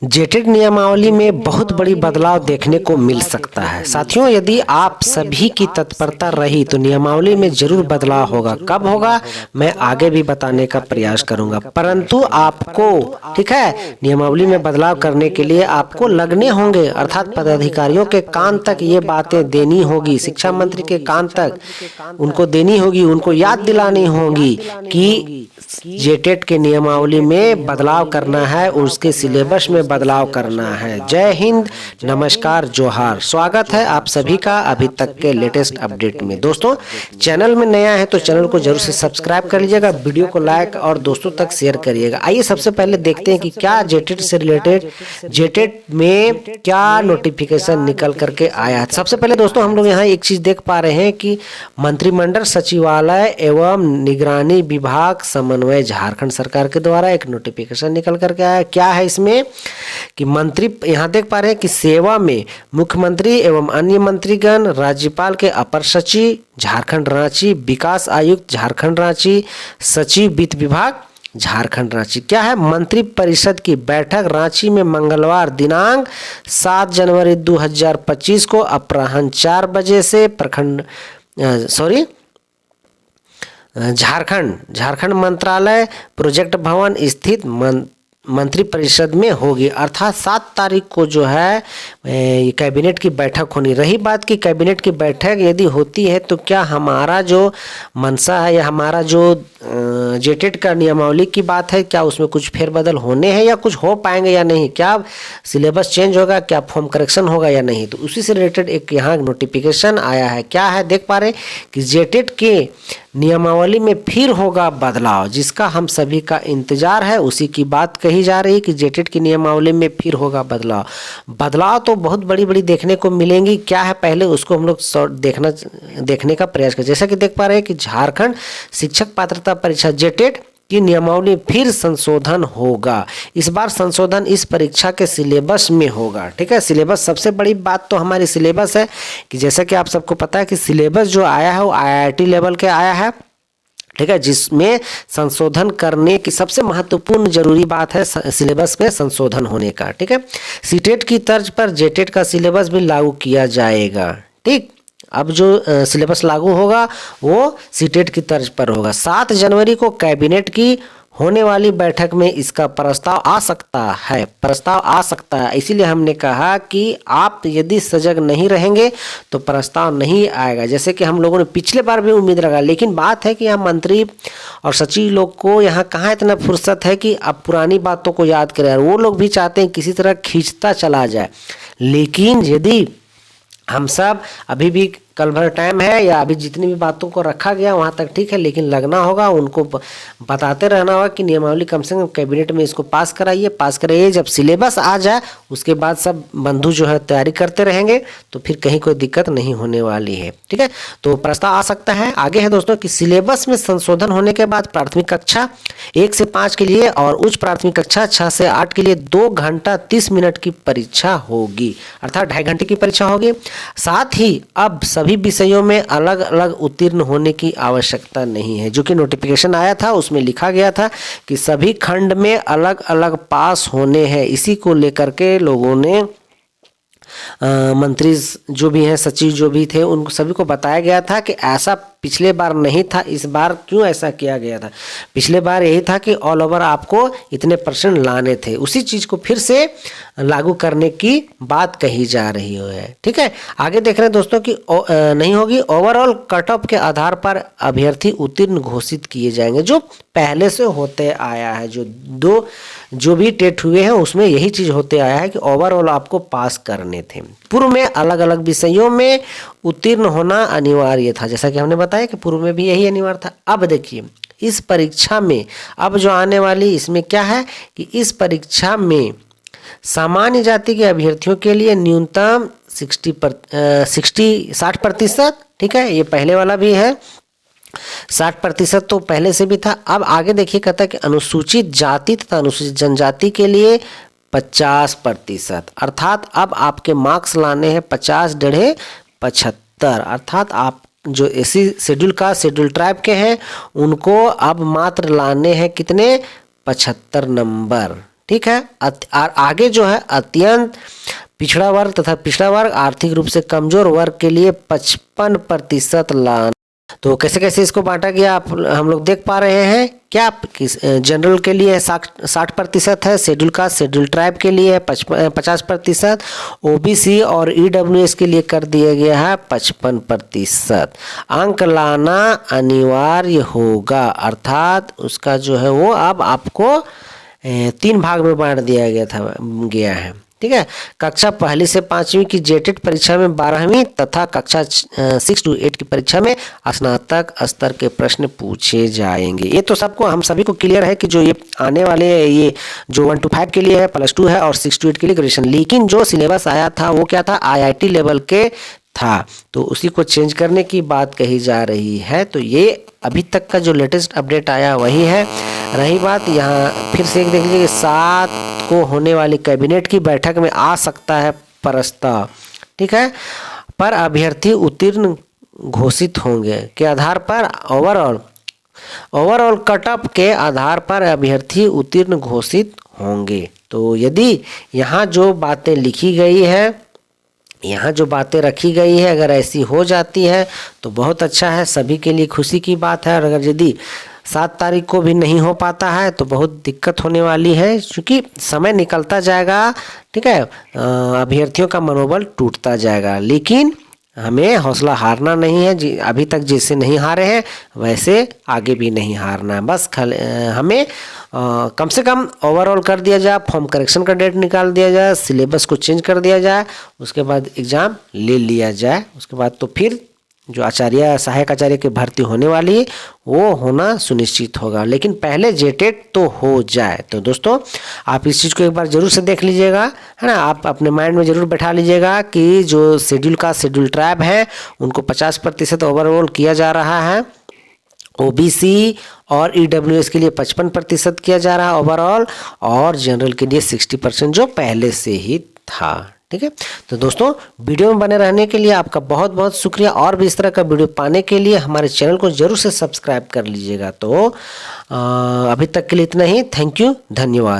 जेटेट नियमावली में बहुत बड़ी बदलाव देखने को मिल सकता है। साथियों, यदि आप सभी की तत्परता रही तो नियमावली में जरूर बदलाव होगा। कब होगा मैं आगे भी बताने का प्रयास करूंगा, परंतु आपको ठीक है नियमावली में बदलाव करने के लिए आपको लगने होंगे, अर्थात पदाधिकारियों के कान तक ये बातें देनी होगी, शिक्षा मंत्री के कान तक उनको देनी होगी, उनको याद दिलानी होगी कि जेटेट के नियमावली में बदलाव करना है, उसके सिलेबस में बदलाव करना है। जय हिंद, नमस्कार, जोहार। स्वागत है आप सभी का अभी तक के लेटेस्ट अपडेट में। दोस्तों, चैनल में नया है तो चैनल को जरूर से सब्सक्राइब कर लीजिएगा, वीडियो को लाइक और दोस्तों तक शेयर करिएगा। आइए सबसे पहले देखते हैं कि क्या जेटेट से रिलेटेड जेटेट में क्या नोटिफिकेशन निकल करके आया है। सबसे पहले दोस्तों हम लोग यहाँ एक चीज देख पा रहे हैं कि मंत्रिमंडल सचिवालय एवं निगरानी विभाग समन्वय झारखंड सरकार के द्वारा एक नोटिफिकेशन निकल करके आया। क्या है इसमें कि मंत्री यहाँ देख पा रहे हैं कि सेवा में मुख्यमंत्री एवं अन्य मंत्रीगण, राज्यपाल के अपर सचिव झारखंड रांची, विकास आयुक्त झारखंड रांची, सचिव वित्त विभाग झारखंड रांची। क्या है, मंत्री परिषद की बैठक रांची में मंगलवार दिनांक 7 जनवरी 2025 को अपराह्न 4 बजे से झारखंड मंत्रालय प्रोजेक्ट भवन स्थित मंत्री परिषद में होगी। अर्थात 7 तारीख को जो है कैबिनेट की बैठक होनी। रही बात की कैबिनेट की बैठक यदि होती है तो क्या हमारा जो मंशा है या हमारा जो जेटेट का नियमावली की बात है, क्या उसमें कुछ फेरबदल होने हैं या कुछ हो पाएंगे या नहीं, क्या सिलेबस चेंज होगा, क्या फॉर्म करेक्शन होगा या नहीं, तो उसी से रिलेटेड एक यहाँ नोटिफिकेशन आया है। क्या है, देख पा रहे कि जेटेट के नियमावली में फिर होगा बदलाव, जिसका हम सभी का इंतजार है। उसी की बात कही जा रही है कि जेटेट की नियमावली में फिर होगा बदलाव तो बहुत बड़ी बड़ी देखने को मिलेंगी। क्या है, पहले उसको हम लोग देखने का प्रयास करें। जैसा कि देख पा रहे हैं कि झारखंड शिक्षक पात्रता परीक्षा जेटेट की नियमावली फिर संशोधन होगा। इस बार संशोधन इस परीक्षा के सिलेबस में होगा। ठीक है, सिलेबस सबसे बड़ी बात तो हमारी सिलेबस है कि जैसा कि आप सबको पता है कि सिलेबस जो आया है वो आईआईटी लेवल के आया है। ठीक है, जिसमें संशोधन करने की सबसे महत्वपूर्ण जरूरी बात है सिलेबस में संशोधन होने का। ठीक है, सीटेट की तर्ज पर जेटेट का सिलेबस भी लागू किया जाएगा। ठीक, अब जो सिलेबस लागू होगा वो सीटेट की तर्ज पर होगा। 7 जनवरी को कैबिनेट की होने वाली बैठक में इसका प्रस्ताव आ सकता है। इसीलिए हमने कहा कि आप यदि सजग नहीं रहेंगे तो प्रस्ताव नहीं आएगा। जैसे कि हम लोगों ने पिछले बार भी उम्मीद लगा, लेकिन बात है कि यहाँ मंत्री और सचिव लोग को यहाँ कहाँ इतना फुर्सत है कि अब पुरानी बातों को याद करें। वो लोग भी चाहते हैं किसी तरह खींचता चला जाए, लेकिन यदि हम सब अभी भी कल भर टाइम है या अभी जितनी भी बातों को रखा गया वहाँ तक ठीक है, लेकिन लगना होगा, उनको बताते रहना होगा कि नियमावली कम से कम कैबिनेट में इसको पास कराइए। जब सिलेबस आ जाए उसके बाद सब बंधु जो है तैयारी करते रहेंगे तो फिर कहीं कोई दिक्कत नहीं होने वाली है। ठीक है, तो प्रस्ताव आ सकता है। आगे है दोस्तों कि सिलेबस में संशोधन होने के बाद प्राथमिक कक्षा 1 से 5 के लिए और उच्च प्राथमिक कक्षा 6 से 8 के लिए 2 घंटा 30 मिनट की परीक्षा होगी, अर्थात 2.5 घंटे की परीक्षा होगी। साथ ही अब सभी विषयों में अलग अलग उत्तीर्ण होने की आवश्यकता नहीं है। जो कि नोटिफिकेशन आया था उसमें लिखा गया था कि सभी खंड में अलग अलग पास होने हैं। इसी को लेकर के लोगों ने मंत्री जो भी हैं, सचिव जो भी थे, उनको सभी को बताया गया था कि ऐसा पिछले बार नहीं था। इस बार क्यों ऐसा किया गया था? पिछले बार यही था कि ऑल ओवर आपको इतने % लाने थे। उसी चीज को फिर से लागू करने की बात कही जा रही है। ठीक है, आगे देख रहे हैं दोस्तों कि नहीं होगी। ओवरऑल कट ऑफ के आधार पर अभ्यर्थी उत्तीर्ण घोषित किए जाएंगे, जो पहले से होते आया है। जो भी टेट हुए हैं उसमें यही चीज होते आया है कि ओवरऑल आपको पास करने थे। पूर्व में अलग अलग विषयों में उत्तीर्ण होना अनिवार्य था, जैसा कि हमने बताया कि पूर्व में भी यही अनिवार्य था। अब देखिए इस परीक्षा में अब जो आने वाली इसमें क्या है कि इस परीक्षा में सामान्य जाति के अभ्यर्थियों के लिए न्यूनतम 60%। ठीक है, ये पहले वाला भी है, 60% तो पहले से भी था। अब आगे देखिए कहता है कि अनुसूचित जाति तथा अनुसूचित जनजाति के लिए 50%, अर्थात अब आपके मार्क्स लाने हैं 50 डेढ़े 75, अर्थात आप जो एसी शेड्यूल ट्राइब के हैं उनको अब मात्र लाने हैं कितने 75 नंबर। ठीक है। और आगे जो है अत्यंत पिछड़ा वर्ग तथा पिछड़ा वर्ग, आर्थिक रूप से कमजोर वर्ग के लिए 55% लाना। तो कैसे कैसे इसको बांटा गया आप हम लोग देख पा रहे हैं। क्या जनरल के लिए 60% है, शेड्यूल कास्ट शेड्यूल ट्राइब के लिए है 50%, ओबीसी और ईडब्ल्यूएस के लिए कर दिया गया है 55%। अंक लाना अनिवार्य होगा, अर्थात उसका जो है वो अब आपको 3 भाग में बांट दिया गया है। ठीक है। कक्षा 1 से 5वीं की जेटेट परीक्षा में 12वीं तथा कक्षा 6 to 8 की परीक्षा में स्नातक स्तर के प्रश्न पूछे जाएंगे। ये तो सबको हम सभी को क्लियर है कि जो ये आने वाले ये जो 1 to 5 के लिए है +2 है और 6 to 8 के लिए ग्रेजुएशन, लेकिन जो सिलेबस आया था वो क्या था, IIT लेवल के था, तो उसी को चेंज करने की बात कही जा रही है। तो ये अभी तक का जो लेटेस्ट अपडेट आया वही है। रही बात यहाँ फिर से एक देख लीजिए, 7 को होने वाली कैबिनेट की बैठक में आ सकता है प्रस्ताव, ठीक है, पर अभ्यर्थी उत्तीर्ण घोषित होंगे के आधार पर ओवरऑल कटअप के आधार पर अभ्यर्थी उत्तीर्ण घोषित होंगे। तो यदि यहाँ जो बातें लिखी गई है, यहाँ जो बातें रखी गई है, अगर ऐसी हो जाती है तो बहुत अच्छा है, सभी के लिए खुशी की बात है। और अगर यदि 7 तारीख को भी नहीं हो पाता है तो बहुत दिक्कत होने वाली है, क्योंकि समय निकलता जाएगा, ठीक है, अभ्यर्थियों का मनोबल टूटता जाएगा। लेकिन हमें हौसला हारना नहीं है, अभी तक जैसे नहीं हारे हैं वैसे आगे भी नहीं हारना है। बस हमें कम से कम ओवरऑल कर दिया जाए, फॉर्म करेक्शन का डेट निकाल दिया जाए, सिलेबस को चेंज कर दिया जाए, उसके बाद एग्ज़ाम ले लिया जाए। उसके बाद तो फिर जो आचार्य सहायक आचार्य की भर्ती होने वाली है वो होना सुनिश्चित होगा, लेकिन पहले जेटेट तो हो जाए। तो दोस्तों आप इस चीज़ को एक बार ज़रूर से देख लीजिएगा, है ना, आप अपने माइंड में ज़रूर बैठा लीजिएगा कि जो शेड्यूल कास्ट शेड्यूल ट्राइब है उनको 50% ओवरऑल किया जा रहा है, ओबीसी और ईडब्ल्यूएस के लिए 55% किया जा रहा है ओवरऑल, और जनरल के लिए 60% जो पहले से ही था। ठीक है। तो दोस्तों वीडियो में बने रहने के लिए आपका बहुत बहुत शुक्रिया, और भी इस तरह का वीडियो पाने के लिए हमारे चैनल को जरूर से सब्सक्राइब कर लीजिएगा। तो अभी तक के लिए इतना ही। थैंक यू, धन्यवाद।